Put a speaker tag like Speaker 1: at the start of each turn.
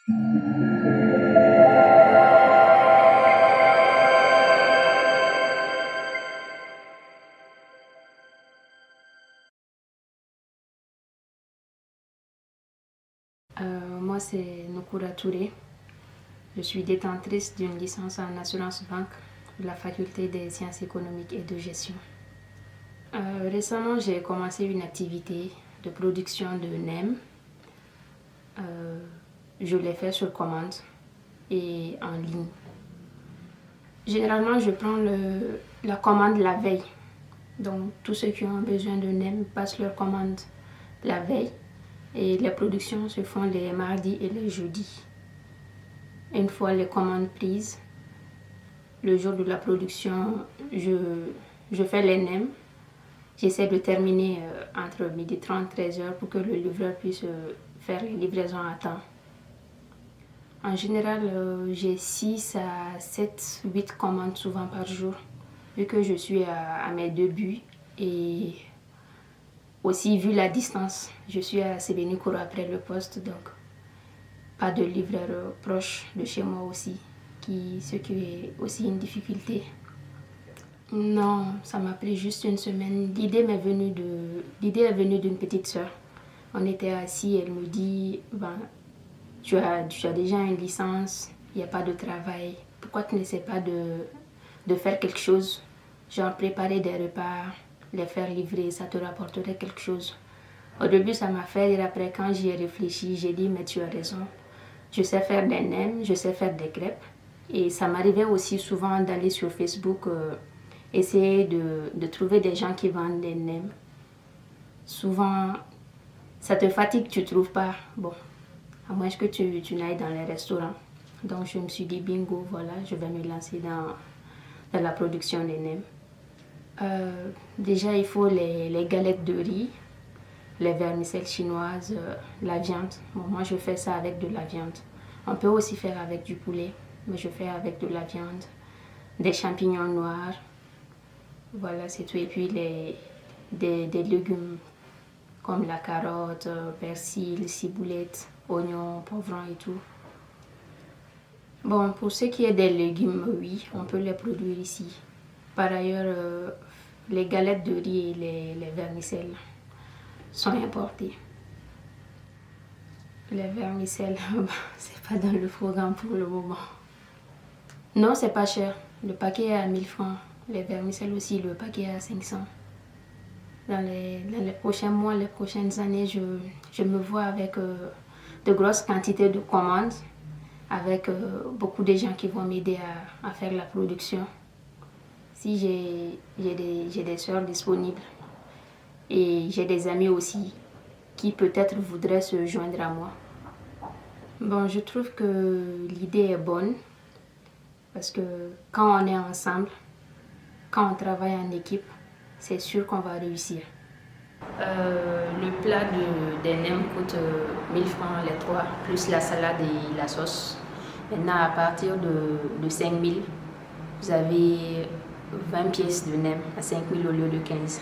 Speaker 1: Moi, c'est Nokura Touré. Je suis détentrice d'une licence en assurance banque de la faculté des sciences économiques et de gestion. Récemment, j'ai commencé une activité de production de NEM. Je l'ai fait sur commande et en ligne. Généralement, je prends la commande la veille. Donc, tous ceux qui ont besoin de NEM passent leur commande la veille. Et les productions se font les mardis et les jeudis. Une fois les commandes prises, le jour de la production, je fais les NEM. J'essaie de terminer entre 12h30 et 13h pour que le livreur puisse faire les livraisons à temps. En général, j'ai 6 à 7, 8 commandes souvent par jour, vu que je suis à mes débuts et aussi vu la distance. Je suis à Sébenikoro après le poste, donc pas de livreur proche de chez moi aussi, ce qui est aussi une difficulté. Non, ça m'a pris juste une semaine. L'idée est venue d'une petite soeur. On était assis, elle me dit, tu as déjà une licence, il n'y a pas de travail. Pourquoi tu n'essaies pas de faire quelque chose? Genre préparer des repas, les faire livrer, ça te rapporterait quelque chose. Au début, ça m'a fait rire. Après, quand j'y ai réfléchi, j'ai dit, mais tu as raison. Je sais faire des nems, je sais faire des crêpes. Et ça m'arrivait aussi souvent d'aller sur Facebook, essayer de trouver des gens qui vendent des nems. Souvent, ça te fatigue, tu ne trouves pas. Bon, à moins que tu n'ailles dans les restaurants. Donc, je me suis dit, bingo, voilà, je vais me lancer dans la production des nems. Déjà, il faut les galettes de riz, les vermicelles chinoises, la viande. Bon, moi, je fais ça avec de la viande. On peut aussi faire avec du poulet, mais je fais avec de la viande, des champignons noirs. Voilà, c'est tout. Et puis, des légumes comme la carotte, persil, ciboulette, oignons, poivrons et tout. Bon, pour ce qui est des légumes, oui, on peut les produire ici. Par ailleurs, les galettes de riz et les vermicelles sont importées. Les vermicelles, c'est pas dans le programme pour le moment. Non, c'est pas cher. Le paquet est à 1000 francs. Les vermicelles aussi, le paquet est à 500. Dans les prochains mois, les prochaines années, je me vois avec de grosses quantités de commandes, avec beaucoup de gens qui vont m'aider à faire la production. Si j'ai des soeurs disponibles et j'ai des amis aussi qui peut-être voudraient se joindre à moi. Bon, je trouve que l'idée est bonne parce que quand on est ensemble, quand on travaille en équipe, c'est sûr qu'on va réussir. Le plat des nems coûte 1000 francs les trois, plus la salade et la sauce. Maintenant, à partir de 5000, vous avez 20 pièces de nems à 5000 au lieu de 15.